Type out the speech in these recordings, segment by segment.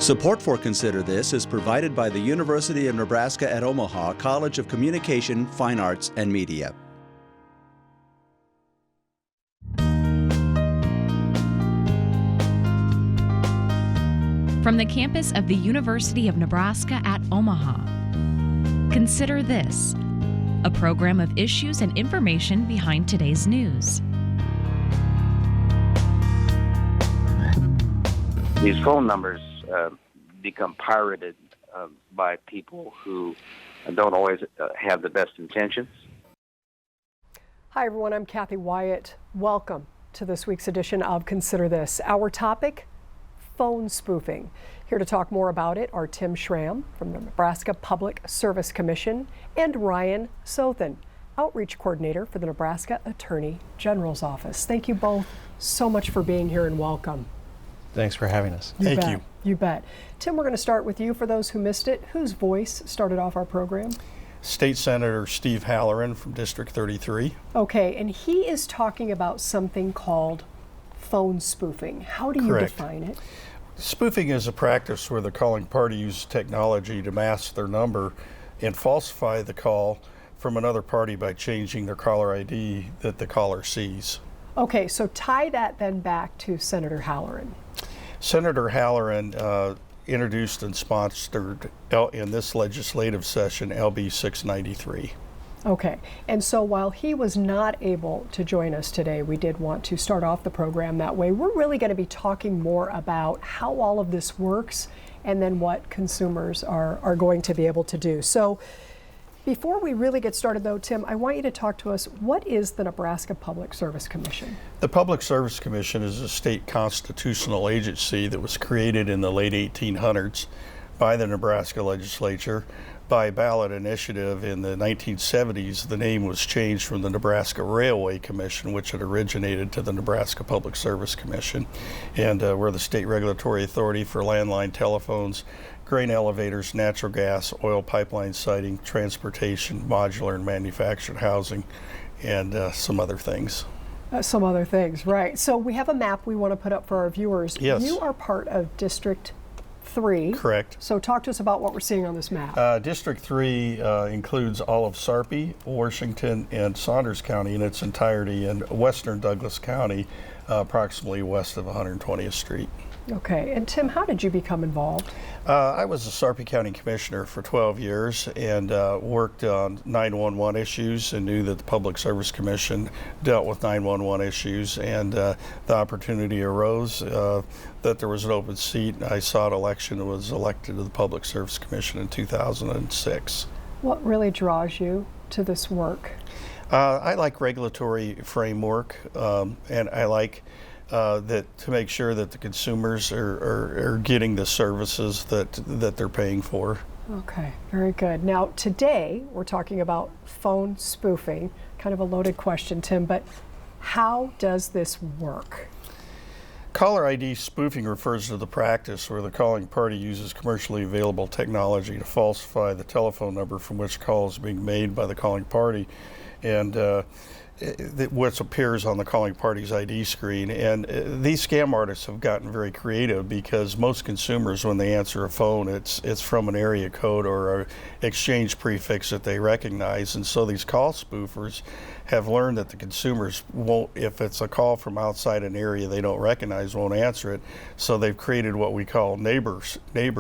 Support for Consider This is provided by the University of Nebraska at Omaha College of Communication, Fine Arts, and Media. From the campus of the University of Nebraska at Omaha, Consider This, a program of issues and information behind today's news. These phone numbers become pirated by people who don't always have the best intentions. Hi everyone, I'm Kathy Wyatt. Welcome to this week's edition of Consider This. Our topic, phone spoofing. Here to talk more about it are Tim Schramm from the Nebraska Public Service Commission and Ryan Sothen, Outreach Coordinator for the Nebraska Attorney General's Office. Thank you both so much for being here and welcome. Thanks for having us. Thank you. You bet. Tim, we're going to start with you for those who missed it. Whose voice started off our program? State Senator Steve Halloran from District 33. Okay, and he is talking about something called phone spoofing. How do you define it? Spoofing is a practice where the calling party uses technology to mask their number and falsify the call from another party by changing their caller ID that the caller sees. Okay, so tie that then back to Senator Halloran. Senator Halloran introduced and sponsored in this legislative session LB 693. Okay, and so while he was not able to join us today, we did want to start off the program that way. We're really going to be talking more about how all of this works and then what consumers are going to be able to do. So before we really get started though, Tim, I want you to talk to us, what is the Nebraska Public Service Commission? The Public Service Commission is a state constitutional agency that was created in the late 1800s by the Nebraska legislature. By ballot initiative in the 1970s, the name was changed from the Nebraska Railway Commission, which had originated, to the Nebraska Public Service Commission. And we're the state regulatory authority for landline telephones, grain elevators, natural gas, oil pipeline siting, transportation, modular and manufactured housing, and some other things. Some other things, right. So we have a map we want to put up for our viewers. Yes. You are part of District 3. Correct. So talk to us about what we're seeing on this map. District 3 includes all of Sarpy, Washington, and Saunders County in its entirety, and western Douglas County, approximately west of 120th Street. Okay, and Tim, how did you become involved? I was a Sarpy County Commissioner for 12 years and worked on 911 issues and knew that the Public Service Commission dealt with 911 issues, and the opportunity arose that there was an open seat. I sought election and was elected to the Public Service Commission in 2006. What really draws you to this work? I like regulatory framework, and I like that to make sure that the consumers are getting the services that they're paying for. Okay, very good. Now today we're talking about phone spoofing, kind of a loaded question, Tim, but how does this work? Caller ID spoofing refers to the practice where the calling party uses commercially available technology to falsify the telephone number from which call is being made by the calling party, and what appears on the calling party's ID screen. And these scam artists have gotten very creative because most consumers, when they answer a phone, it's from an area code or an exchange prefix that they recognize. And so these call spoofers have learned that the consumers won't, if it's a call from outside an area they don't recognize, won't answer it. So they've created what we call neighbor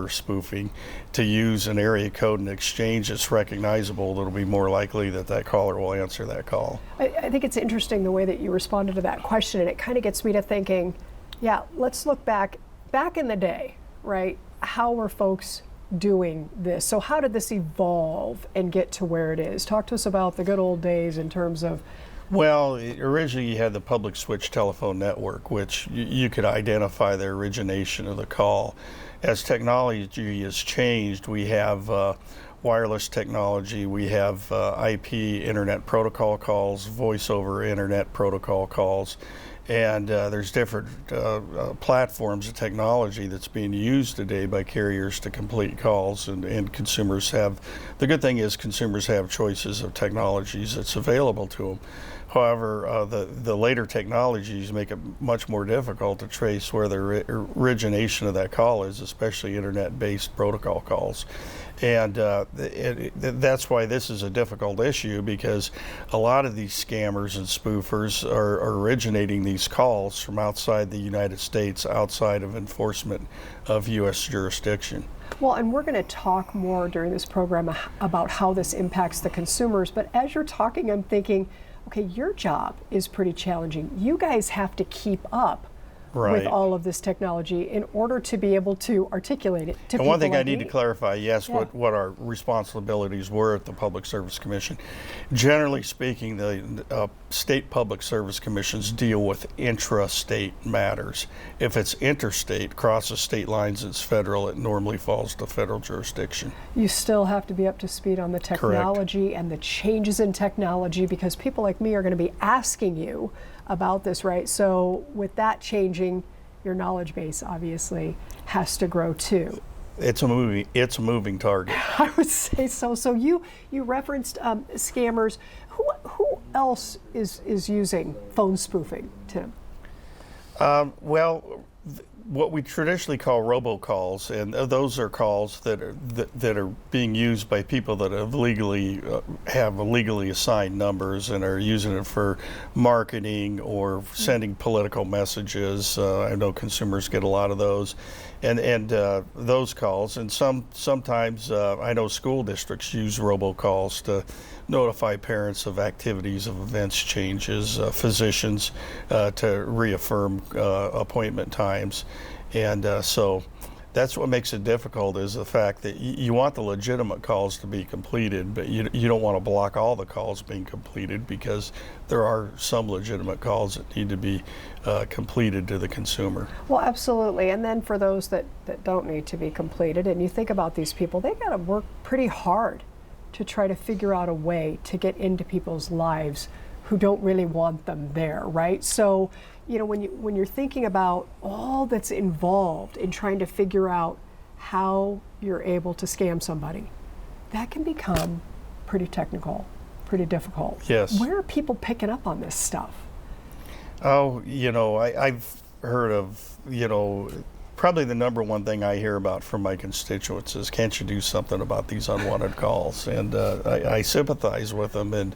spoofing, to use an area code and exchange that's recognizable that'll be more likely that caller will answer that call. I think it's interesting the way that you responded to that question, and it kind of gets me to thinking, yeah, let's look back in the day, right? How were folks doing this? So how did this evolve and get to where it is? Talk to us about the good old days in terms of... Well, originally you had the public switch telephone network, which you could identify the origination of the call. As technology has changed, we have wireless technology, we have IP internet protocol calls, voice over internet protocol calls, And there's different platforms of technology that's being used today by carriers to complete calls, and consumers have, the good thing is consumers have choices of technologies that's available to them. However, the later technologies make it much more difficult to trace where the origination of that call is, especially internet-based protocol calls. And that's why this is a difficult issue, because a lot of these scammers and spoofers are originating these calls from outside the United States, outside of enforcement of U.S. jurisdiction. Well, and we're going to talk more during this program about how this impacts the consumers. But as you're talking, I'm thinking, okay, your job is pretty challenging. You guys have to keep up with all of this technology in order to be able to articulate it to people. And one thing like I need me. to clarify, yes, what our responsibilities were at the Public Service Commission. Generally speaking, the state public service commissions deal with intra-state matters. If it's interstate, crosses state lines, it's federal, it normally falls to federal jurisdiction. You still have to be up to speed on the technology. Correct. And the changes in technology, because people like me are going to be asking you about this, right? So with that changing, your knowledge base obviously has to grow too. It's a moving target. I would say so. So you referenced scammers. Who else is using phone spoofing, Tim? Well, what we traditionally call robocalls, and those are calls that are being used by people that have legally assigned numbers and are using it for marketing or sending political messages. I know consumers get a lot of those, and those calls. And sometimes I know school districts use robocalls to notify parents of activities, of events changes, physicians to reaffirm appointment times. And so that's what makes it difficult, is the fact that you want the legitimate calls to be completed, but you don't want to block all the calls being completed, because there are some legitimate calls that need to be completed to the consumer. Well, absolutely. And then for those that don't need to be completed, and you think about these people, they got to work pretty hard to try to figure out a way to get into people's lives who don't really want them there, right? So, you know, when you're thinking about all that's involved in trying to figure out how you're able to scam somebody, that can become pretty technical, pretty difficult. Yes. Where are people picking up on this stuff? Oh, you know, I've heard of, you know, probably the number one thing I hear about from my constituents is, can't you do something about these unwanted calls? And I sympathize with them. And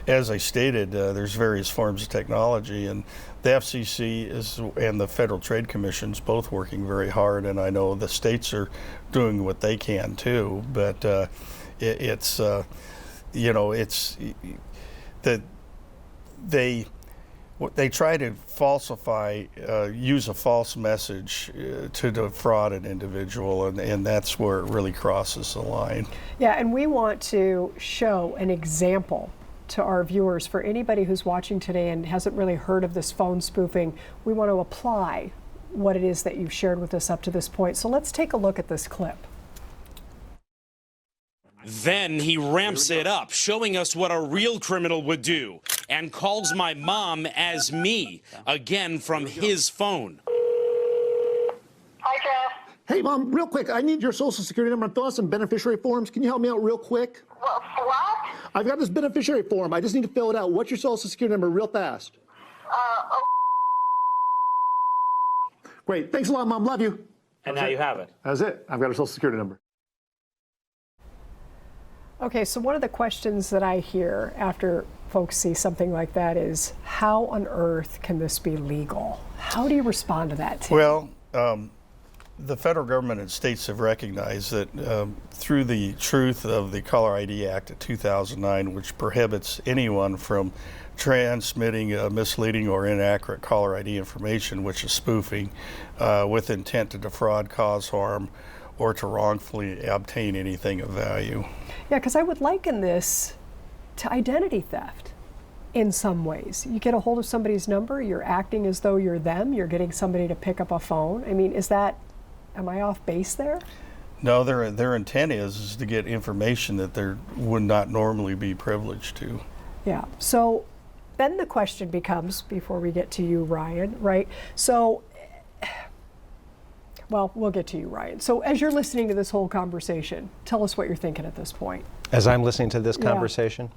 as I stated, there's various forms of technology, and the FCC and the Federal Trade Commission's both working very hard, and I know the states are doing what they can too. But it's you know, it's that they try to falsify, use a false message to defraud an individual, and that's where it really crosses the line. Yeah, and we want to show an example to our viewers. For anybody who's watching today and hasn't really heard of this phone spoofing, we want to apply what it is that you've shared with us up to this point. So let's take a look at this clip. Then he ramps it up, showing us what a real criminal would do, and calls my mom as me, again from his phone. Hi, Jeff. Hey, Mom, real quick, I need your social security number and fill out some beneficiary forms. Can you help me out real quick? What? I've got this beneficiary form. I just need to fill it out. What's your social security number real fast? Great. Thanks a lot, Mom. Love you. And now you have it. That's it. I've got a social security number. Okay, so one of the questions that I hear after folks see something like that is, how on earth can this be legal? How do you respond to that, Tim? Well, the federal government and states have recognized that through the truth of the Caller ID Act of 2009, which prohibits anyone from transmitting misleading or inaccurate caller ID information, which is spoofing, with intent to defraud, cause harm, or to wrongfully obtain anything of value. Yeah, because I would liken this to identity theft in some ways. You get a hold of somebody's number, you're acting as though you're them, you're getting somebody to pick up a phone. I mean, am I off base there? No, their intent is to get information that they would not normally be privileged to. Yeah, so then the question becomes, before we get to you, Ryan, right? So, well, we'll get to you, Ryan. So as you're listening to this whole conversation, tell us what you're thinking at this point. As I'm listening to this conversation,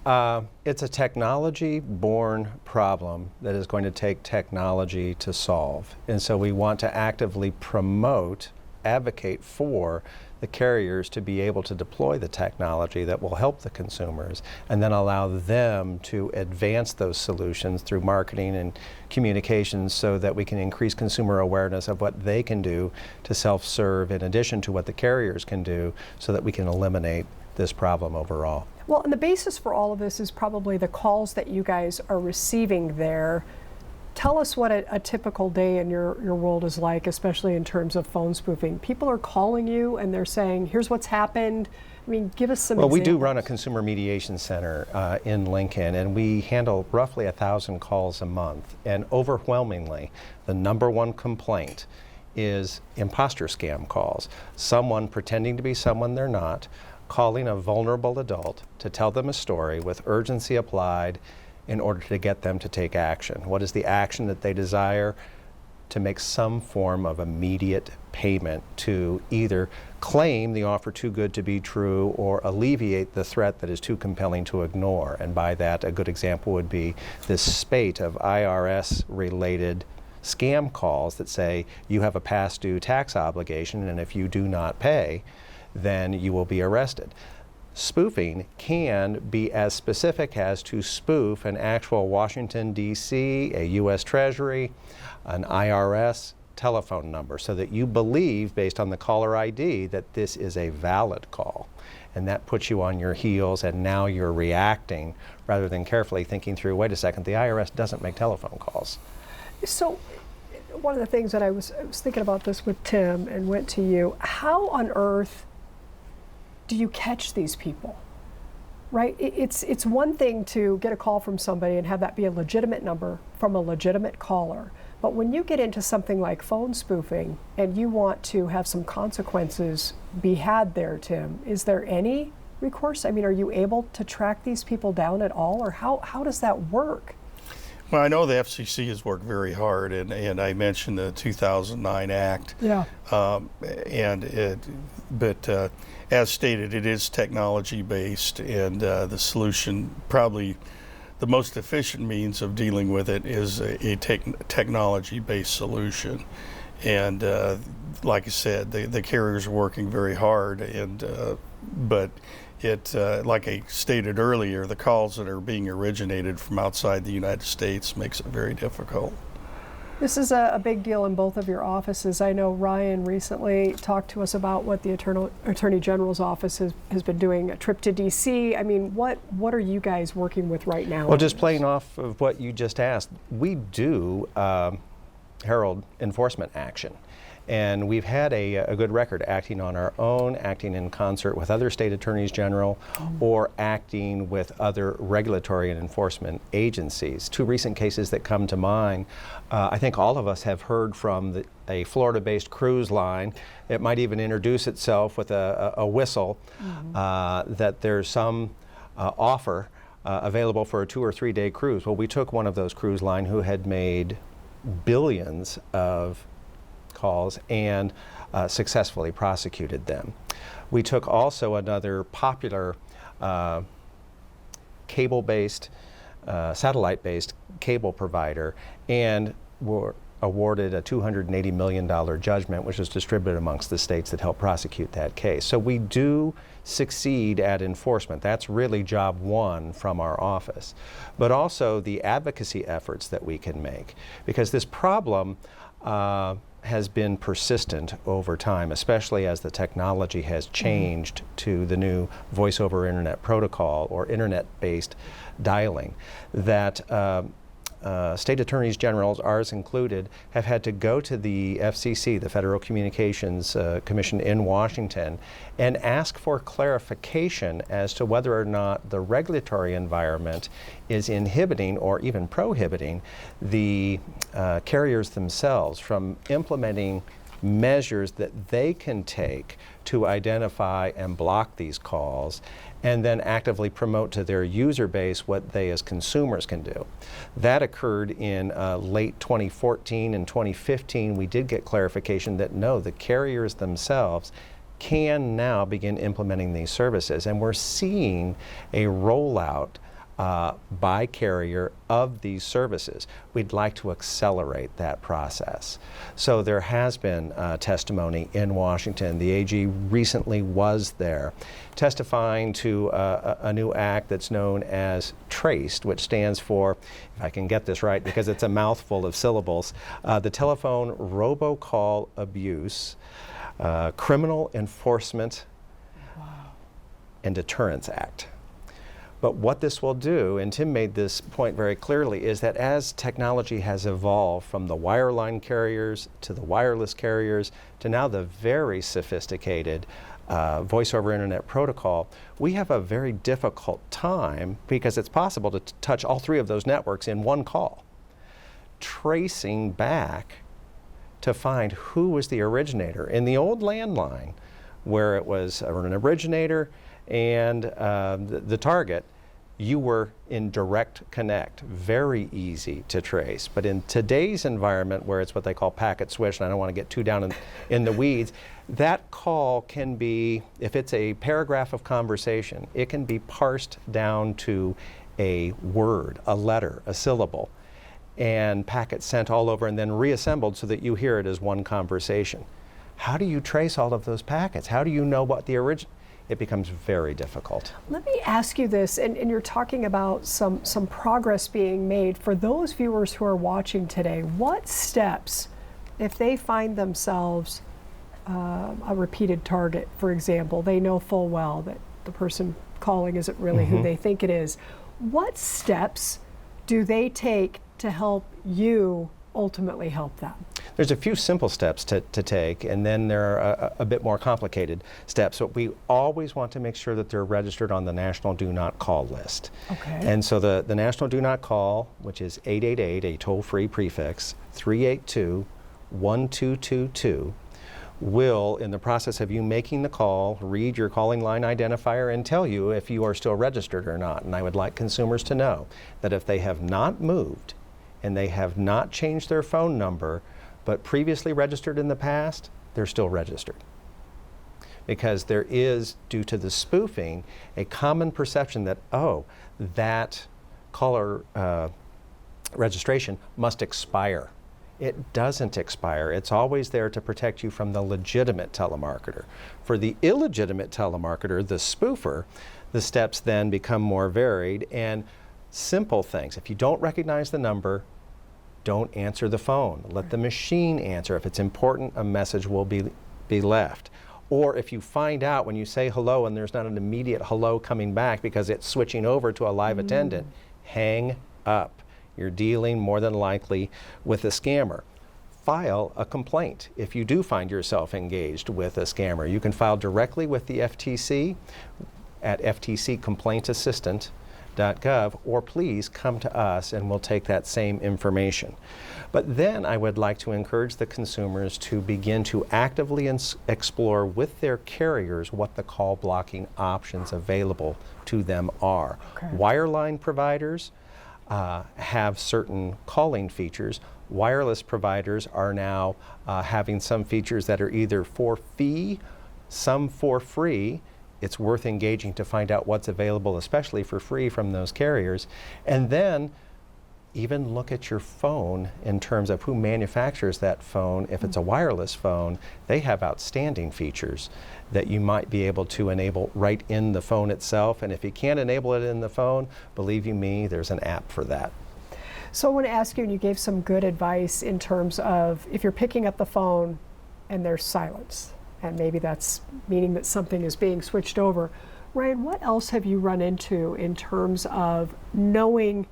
it's a technology-born problem that is going to take technology to solve. And so we want to actively promote, advocate for the carriers to be able to deploy the technology that will help the consumers, and then allow them to advance those solutions through marketing and communications so that we can increase consumer awareness of what they can do to self-serve in addition to what the carriers can do, so that we can eliminate this problem overall. Well, and the basis for all of this is probably the calls that you guys are receiving there. Tell us what a typical day in your world is like, especially in terms of phone spoofing. People are calling you and they're saying, here's what's happened. I mean, give us some examples. We do run a consumer mediation center in Lincoln, and we handle roughly 1,000 calls a month. And overwhelmingly, the #1 complaint is imposter scam calls. Someone pretending to be someone they're not, calling a vulnerable adult to tell them a story with urgency applied in order to get them to take action. What is the action that they desire? To make some form of immediate payment to either claim the offer too good to be true or alleviate the threat that is too compelling to ignore. And by that, a good example would be this spate of IRS-related scam calls that say you have a past due tax obligation, and if you do not pay, then you will be arrested. Spoofing can be as specific as to spoof an actual Washington, D.C., a U.S. Treasury, an IRS telephone number, so that you believe, based on the caller ID, that this is a valid call. And that puts you on your heels, and now you're reacting rather than carefully thinking through, wait a second, the IRS doesn't make telephone calls. So one of the things that I was thinking about this with Tim and went to you, how on earth do you catch these people, right? It's one thing to get a call from somebody and have that be a legitimate number from a legitimate caller. But when you get into something like phone spoofing and you want to have some consequences be had there, Tim, is there any recourse? I mean, are you able to track these people down at all, or how does that work? Well, I know the FCC has worked very hard, and I mentioned the 2009 Act. Yeah. But as stated, it is technology-based, and the solution, probably the most efficient means of dealing with it, is a technology-based solution. And like I said, the carriers are working very hard, but like I stated earlier, the calls that are being originated from outside the United States makes it very difficult. This is a big deal in both of your offices. I know Ryan recently talked to us about what the Attorney General's office has been doing, a trip to D.C. I mean, what are you guys working with right now? Well, just playing off of what you just asked, we do herald enforcement action. And we've had a good record acting on our own, acting in concert with other state attorneys general, or acting with other regulatory and enforcement agencies. Two recent cases that come to mind, I think all of us have heard from a Florida-based cruise line. It might even introduce itself with a whistle that there's some offer available for a 2 or 3 day cruise. Well, we took one of those cruise line who had made billions of calls and successfully prosecuted them. We took also another popular cable-based, satellite-based cable provider, and were awarded a $280 million judgment, which was distributed amongst the states that helped prosecute that case. So we do succeed at enforcement. That's really job one from our office. But also the advocacy efforts that we can make, because this problem has been persistent over time, especially as the technology has changed to the new voice over internet protocol or internet-based dialing, that state attorneys generals, ours included, have had to go to the FCC, the Federal Communications Commission in Washington, and ask for clarification as to whether or not the regulatory environment is inhibiting or even prohibiting the carriers themselves from implementing measures that they can take to identify and block these calls, and then actively promote to their user base what they as consumers can do. That occurred in late 2014 and 2015. We did get clarification that no, the carriers themselves can now begin implementing these services, and we're seeing a rollout by carrier of these services. We'd like to accelerate that process. So there has been testimony in Washington. The AG recently was there testifying to a new act that's known as TRACED, which stands for, if I can get this right because it's a mouthful of syllables, the Telephone Robocall Abuse, Criminal Enforcement and Deterrence Act. But what this will do, and Tim made this point very clearly, is that as technology has evolved from the wireline carriers to the wireless carriers to now the very sophisticated voice over internet protocol, we have a very difficult time, because it's possible to touch all three of those networks in one call, tracing back to find who was the originator. In the old landline, where it was an originator and the target, you were in direct connect, very easy to trace. But in today's environment, where it's what they call packet switch, and I don't want to get too down in the weeds, that call can be, if it's a paragraph of conversation, it can be parsed down to a word, a letter, a syllable, and packets sent all over and then reassembled so that you hear it as one conversation. How do you trace all of those packets? How do you know what the original? It becomes very difficult. Let me ask you this, and you're talking about some progress being made. For those viewers who are watching today, what steps, if they find themselves a repeated target, for example, they know full well that the person calling isn't really who they think it is, what steps do they take to help you ultimately help them? There's a few simple steps to take, and then there are a bit more complicated steps. But we always want to make sure that they're registered on the National Do Not Call list. Okay. And so the National Do Not Call, which is 888, a toll-free prefix, 382-1222, will, in the process of you making the call, read your calling line identifier and tell you if you are still registered or not. And I would like consumers to know that if they have not moved and they have not changed their phone number, but previously registered in the past, they're still registered. Because there is, due to the spoofing, a common perception that, oh, that caller registration must expire. It doesn't expire. It's always there to protect you from the legitimate telemarketer. For the illegitimate telemarketer, the spoofer, the steps then become more varied and simple things. If you don't recognize the number, don't answer the phone. Let the machine answer. If it's important, a message will be left. Or if you find out when you say hello and there's not an immediate hello coming back because it's switching over to a live attendant, hang up. You're dealing more than likely with a scammer. File a complaint if you do find yourself engaged with a scammer. You can file directly with the FTC at ftccomplaintassistant.gov, or please come to us and we'll take that same information. But then I would like to encourage the consumers to begin to actively explore with their carriers what the call blocking options available to them are. Okay. Wireline providers have certain calling features. Wireless providers are now having some features that are either for fee, some for free. It's worth engaging to find out what's available, especially for free, from those carriers. And then even look at your phone in terms of who manufactures that phone. If it's a wireless phone, they have outstanding features that you might be able to enable right in the phone itself. And if you can't enable it in the phone, believe you me, there's an app for that. So I want to ask you, and you gave some good advice in terms of if you're picking up the phone and there's silence, and maybe that's meaning that something is being switched over. Ryan, what else have you run into in terms of knowing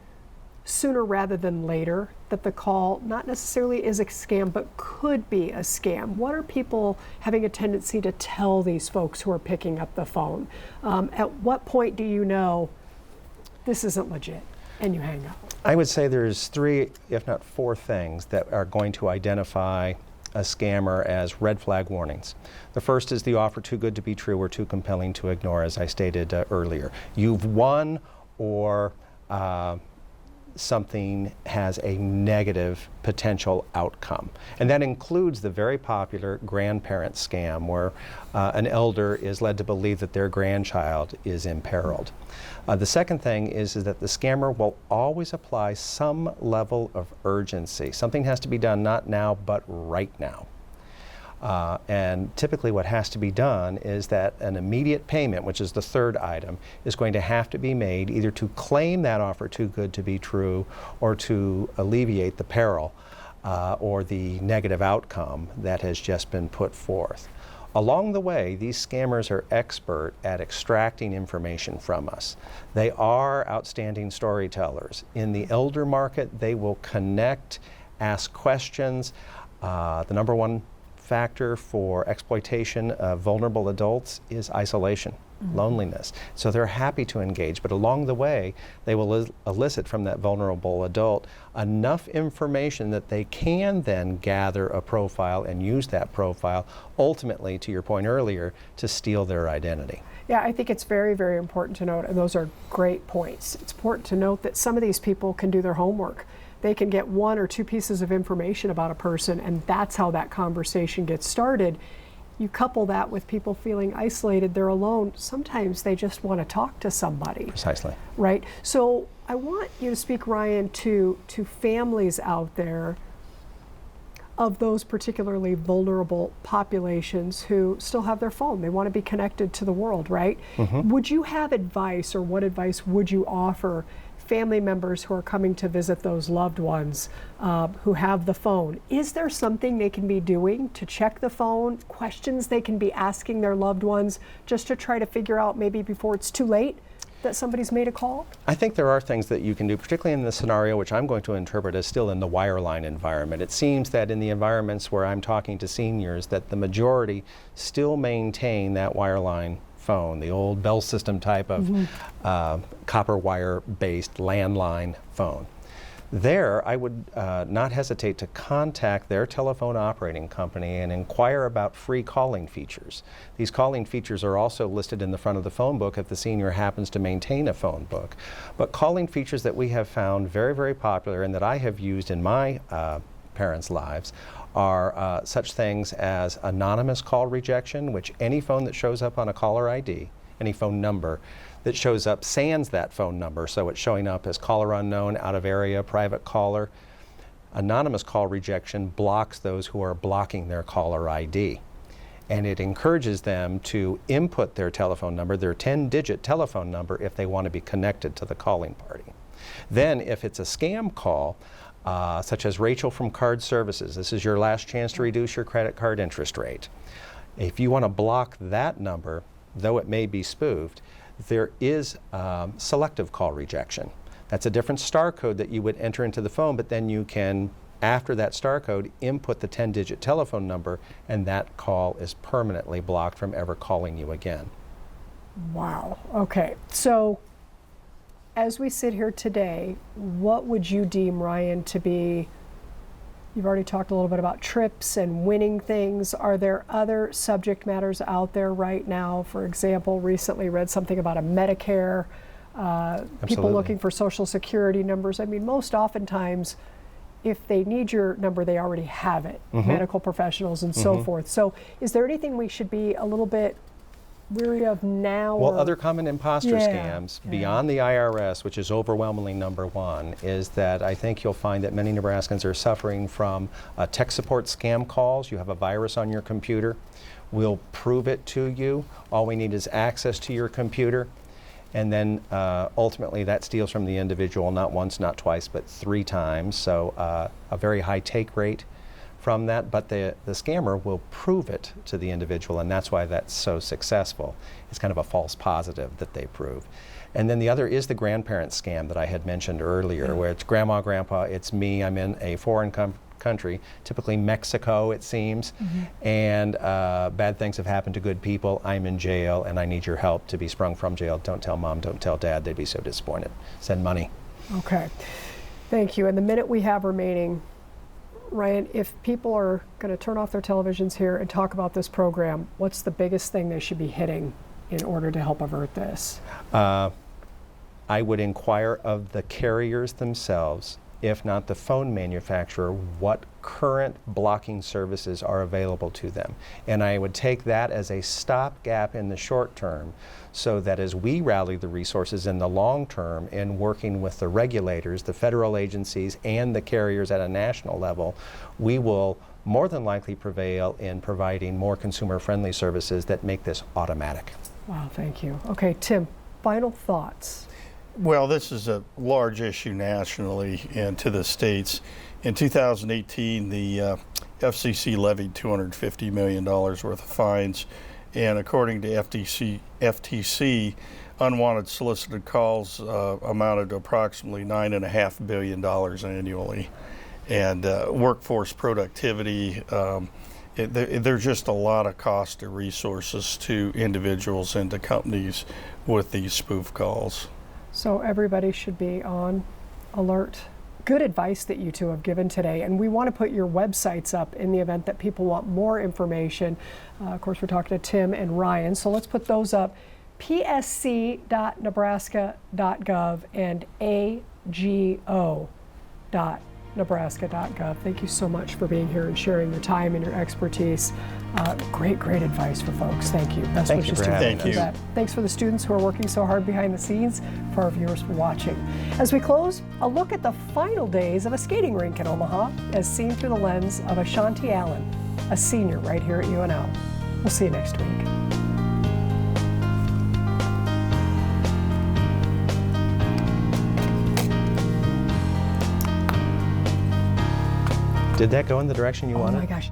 sooner rather than later that the call not necessarily is a scam, but could be a scam? What are people having a tendency to tell these folks who are picking up the phone? At what point do you know this isn't legit and you hang up? I would say there's 3, if not 4 things that are going to identify a scammer as red flag warnings. The first is the offer too good to be true or too compelling to ignore, as I stated earlier. You've won, or something has a negative potential outcome. And that includes the very popular grandparent scam, where an elder is led to believe that their grandchild is imperiled. The second thing is that the scammer will always apply some level of urgency. Something has to be done not now, but right now. And typically what has to be done is that an immediate payment, which is the third item, is going to have to be made either to claim that offer too good to be true or to alleviate the peril or the negative outcome that has just been put forth. Along the way, these scammers are expert at extracting information from us. They are outstanding storytellers. In the elder market, they will connect, ask questions. The number one factor for exploitation of vulnerable adults is isolation, loneliness. So they're happy to engage, but along the way, they will elicit from that vulnerable adult enough information that they can then gather a profile and use that profile, ultimately, to your point earlier, to steal their identity. Yeah, I think it's very, very important to note, and those are great points. It's important to note that some of these people can do their homework. They can get one or two pieces of information about a person, and that's how that conversation gets started. You couple that with people feeling isolated, they're alone. Sometimes they just want to talk to somebody. Precisely. Right? So I want you to speak, Ryan, to families out there of those particularly vulnerable populations who still have their phone. They want to be connected to the world, right? Would you have advice, or what advice would you offer family members who are coming to visit those loved ones who have the phone? Is there something they can be doing to check the phone, questions they can be asking their loved ones, just to try to figure out, maybe before it's too late, that somebody's made a call? I think there are things that you can do, particularly in the scenario which I'm going to interpret as still in the wireline environment. It seems that in the environments where I'm talking to seniors, that the majority still maintain that wireline phone, the old Bell system type of copper wire based landline phone. There, I would not hesitate to contact their telephone operating company and inquire about free calling features. These calling features are also listed in the front of the phone book if the senior happens to maintain a phone book. But calling features that we have found very, very popular and that I have used in my parents' lives are such things as anonymous call rejection, which any phone that shows up on a caller ID, any phone number that shows up sans that phone number, so it's showing up as caller unknown, out of area, private caller. Anonymous call rejection blocks those who are blocking their caller ID. And it encourages them to input their telephone number, their 10-digit telephone number, if they want to be connected to the calling party. Then, if it's a scam call, such as Rachel from Card Services, this is your last chance to reduce your credit card interest rate. If you want to block that number, though it may be spoofed, there is selective call rejection. That's a different star code that you would enter into the phone, but then you can, after that star code, input the 10-digit telephone number, and that call is permanently blocked from ever calling you again. Wow. Okay. So as we sit here today, what would you deem, Ryan, to be, you've already talked a little bit about trips and winning things. Are there other subject matters out there right now? For example, recently read something about a Medicare, people looking for Social Security numbers. I mean, most oftentimes, if they need your number, they already have it, medical professionals and so forth. So is there anything we should be a little bit weary of now? Well, other common imposter scams beyond the IRS, which is overwhelmingly number one, is that I think you'll find that many Nebraskans are suffering from tech support scam calls. You have a virus on your computer. We'll prove it to you. All we need is access to your computer. And then ultimately that steals from the individual not once, not twice, but 3 times. So a very high take rate from that, but the scammer will prove it to the individual, and that's why that's so successful. It's kind of a false positive that they prove. And then the other is the grandparent scam that I had mentioned earlier, where it's grandma, grandpa, it's me, I'm in a foreign country, typically Mexico it seems, and bad things have happened to good people, I'm in jail and I need your help to be sprung from jail. Don't tell mom, don't tell dad, they'd be so disappointed. Send money. Okay, thank you. And the minute we have remaining, Ryan, if people are going to turn off their televisions here and talk about this program, what's the biggest thing they should be hitting in order to help avert this? I would inquire of the carriers themselves, if not the phone manufacturer, what current blocking services are available to them. And I would take that as a stopgap in the short term, so that as we rally the resources in the long term in working with the regulators, the federal agencies, and the carriers at a national level, we will more than likely prevail in providing more consumer-friendly services that make this automatic. Wow, thank you. Okay, Tim, final thoughts. Well, this is a large issue nationally and to the states. In 2018, the FCC levied $250 million worth of fines, and according to FTC, unwanted solicited calls amounted to approximately $9.5 billion annually. And workforce productivity, there's just a lot of cost to resources to individuals and to companies with these spoof calls. So everybody should be on alert. Good advice that you two have given today, and we want to put your websites up in the event that people want more information. Of course, we're talking to Tim and Ryan, so let's put those up. psc.nebraska.gov and ago.nebraska.gov. Thank you so much for being here and sharing your time and your expertise. Great advice for folks. Thank you. Best Thank wishes you for to having you. us. Thanks for the students who are working so hard behind the scenes, for our viewers for watching. As we close, a look at the final days of a skating rink in Omaha, as seen through the lens of Ashanti Allen, a senior right here at UNO. We'll see you next week. Did that go in the direction you wanted? Oh my gosh.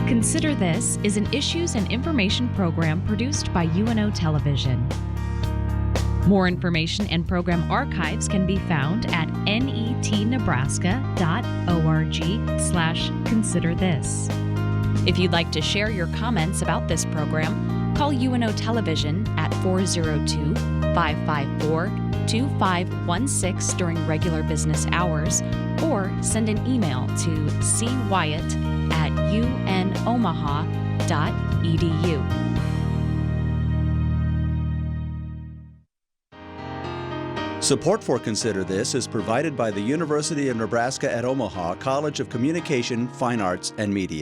Consider This is an issues and information program produced by UNO Television. More information and program archives can be found at netnebraska.org/considerthis. If you'd like to share your comments about this program, call UNO Television at 402-554-2516 during regular business hours, or send an email to cwyatt@unomaha.edu. Support for Consider This is provided by the University of Nebraska at Omaha College of Communication, Fine Arts, and Media.